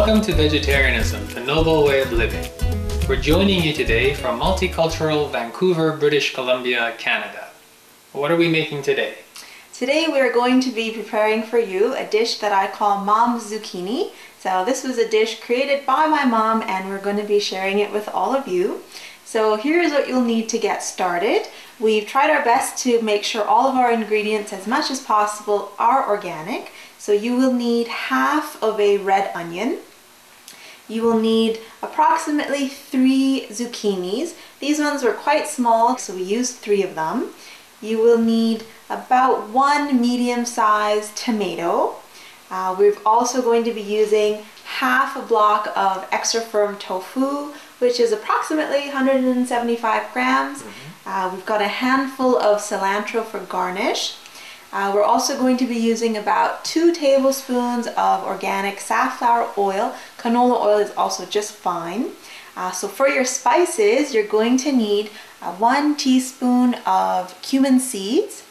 Welcome to Vegetarianism, the noble way of living. We're joining you today from multicultural Vancouver, British Columbia, Canada. What are we making today? Today we are going to be preparing for you a dish that I call Mom's Zucchini. So this was a dish created by my mom and we're going to be sharing it with all of you. So here's what you'll need to get started. We've tried our best to make sure all of our ingredients as much as possible are organic. So you will need half of a red onion. You will need approximately 3 zucchinis. These ones were quite small, so we used 3 of them. You will need about 1 medium-sized tomato. We're also going to be using half a block of extra firm tofu, which is approximately 175 grams. We've got a handful of cilantro for garnish. We're also going to be using about 2 tablespoons of organic safflower oil. Canola oil is also just fine. So for your spices, you're going to need 1 teaspoon of cumin seeds.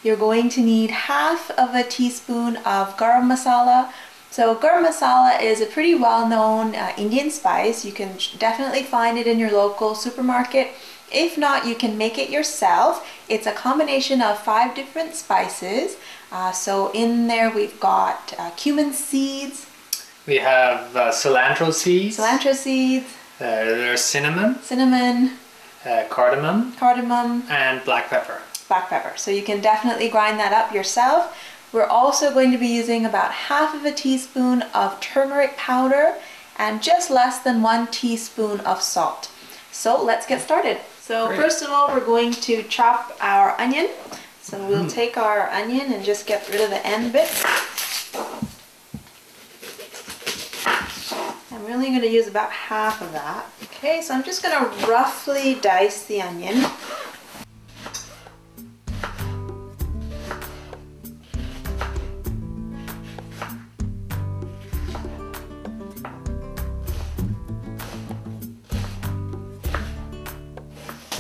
You're going to need half of a teaspoon of garam masala. So garam masala is a pretty well-known Indian spice. You can definitely find it in your local supermarket. If not, you can make it yourself. It's a combination of 5 different spices. So in there we've got cumin seeds. We have cilantro seeds. Cilantro seeds. There's cinnamon. Cinnamon. Cardamom. Cardamom. And black pepper. Black pepper. So you can definitely grind that up yourself. We're also going to be using about half of a teaspoon of turmeric powder and just less than 1 teaspoon of salt. So let's get started. So Great. First of all, we're going to chop our onion. So we'll take our onion and just get rid of the end bits. I'm really going to use about half of that. Okay, so I'm just going to roughly dice the onion.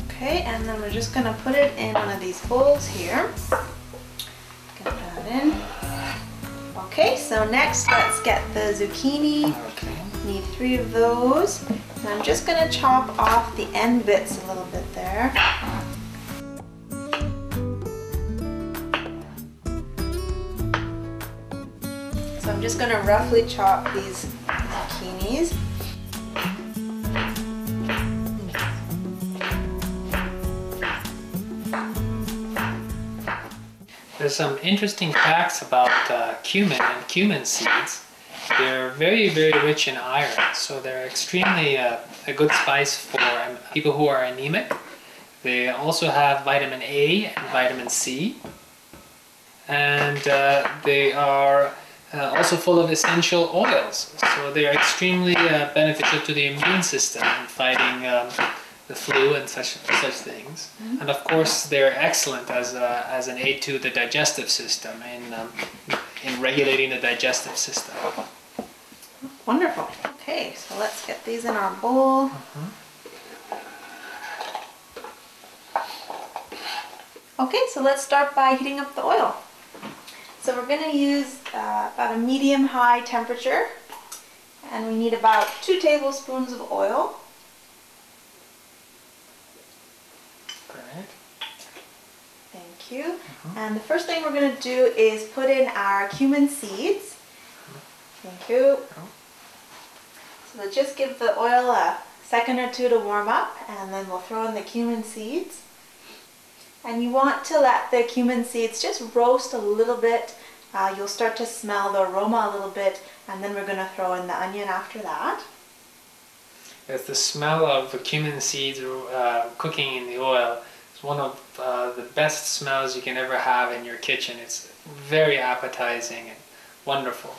Okay, and then we're just going to put it in one of these bowls here. Get that in. Okay, so next let's get the zucchini. Okay. Need 3 of those. And I'm just going to chop off the end bits a little bit there. So I'm just going to roughly chop these zucchinis. There's some interesting facts about cumin and cumin seeds. They're very, very rich in iron, so they're extremely a good spice for people who are anemic. They also have vitamin A and vitamin C, and they are also full of essential oils, so they are extremely beneficial to the immune system in fighting the flu and such things. And of course they're excellent as an aid to the digestive system in regulating the digestive system. Wonderful. Okay, so let's get these in our bowl. Okay, so let's start by heating up the oil. So we're going to use about a medium-high temperature, and we need about 2 tablespoons of oil. Great. Thank you. And the first thing we're going to do is put in our cumin seeds. Thank you. So we'll just give the oil a second or 2 to warm up, and then we'll throw in the cumin seeds. And you want to let the cumin seeds just roast a little bit. You'll start to smell the aroma a little bit, and then we're going to throw in the onion after that. Yes, the smell of the cumin seeds cooking in the oil is one of the best smells you can ever have in your kitchen. It's very appetizing and wonderful.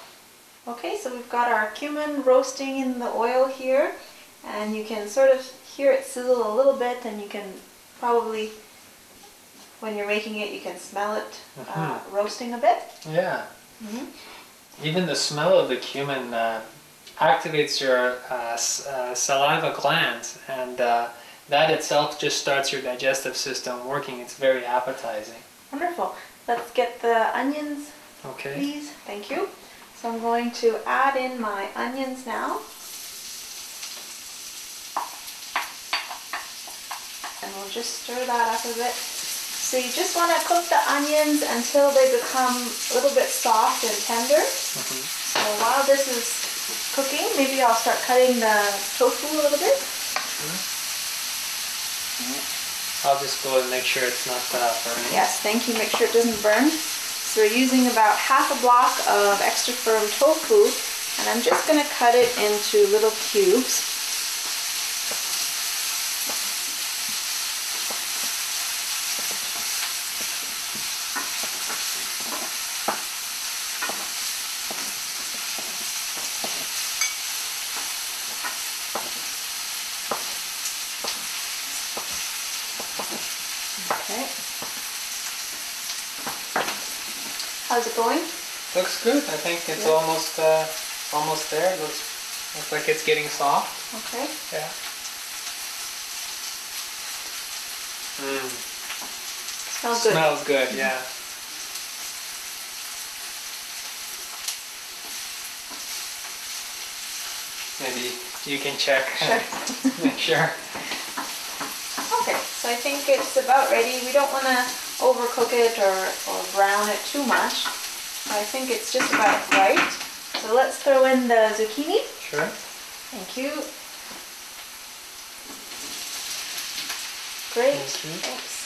Okay, so we've got our cumin roasting in the oil here, and you can sort of hear it sizzle a little bit, and you can probably, when you're making it, you can smell it roasting a bit. Yeah. Even the smell of the cumin activates your saliva glands, and that itself just starts your digestive system working. It's very appetizing. Wonderful. Let's get the onions, Okay. please. Thank you. So I'm going to add in my onions now. And we'll just stir that up a bit. So you just want to cook the onions until they become a little bit soft and tender. So while this is cooking, maybe I'll start cutting the tofu a little bit. I'll just go and make sure it's not burning. Yes, thank you. Make sure it doesn't burn. So we're using about half a block of extra firm tofu, and I'm just going to cut it into little cubes. Okay. How's it going? Looks good. I think it's almost there. Looks like it's getting soft. Okay. Yeah. Smells good. Smells good. Yeah. Maybe you can check. Sure. Make sure. Okay, so I think it's about ready. We don't want to overcook it or brown it too much. So I think it's just about right. So let's throw in the zucchini. Sure. Thank you. Great. Thank you. Thanks.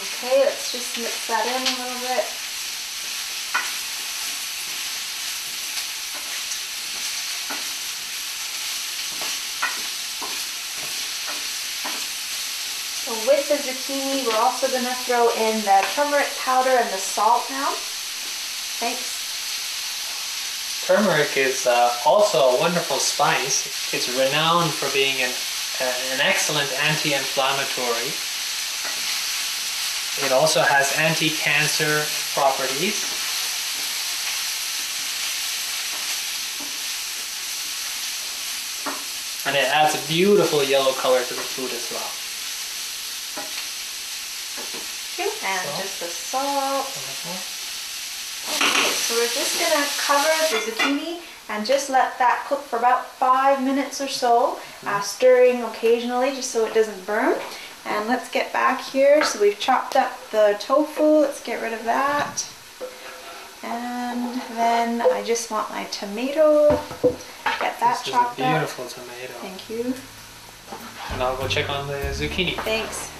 Okay, let's just mix that in a little bit. So with the zucchini, we're also going to throw in the turmeric powder and the salt now. Thanks. Turmeric is also a wonderful spice. It's renowned for being an excellent anti-inflammatory. It also has anti-cancer properties. And it adds a beautiful yellow color to the food as well. And just the salt. Okay, so we're just going to cover the zucchini and just let that cook for about 5 minutes or so, stirring occasionally just so it doesn't burn. And let's get back here. So we've chopped up the tofu. Let's get rid of that. And then I just want my tomato. Get that this chopped is a up. beautiful tomato. Thank you. And I'll go check on the zucchini. Thanks.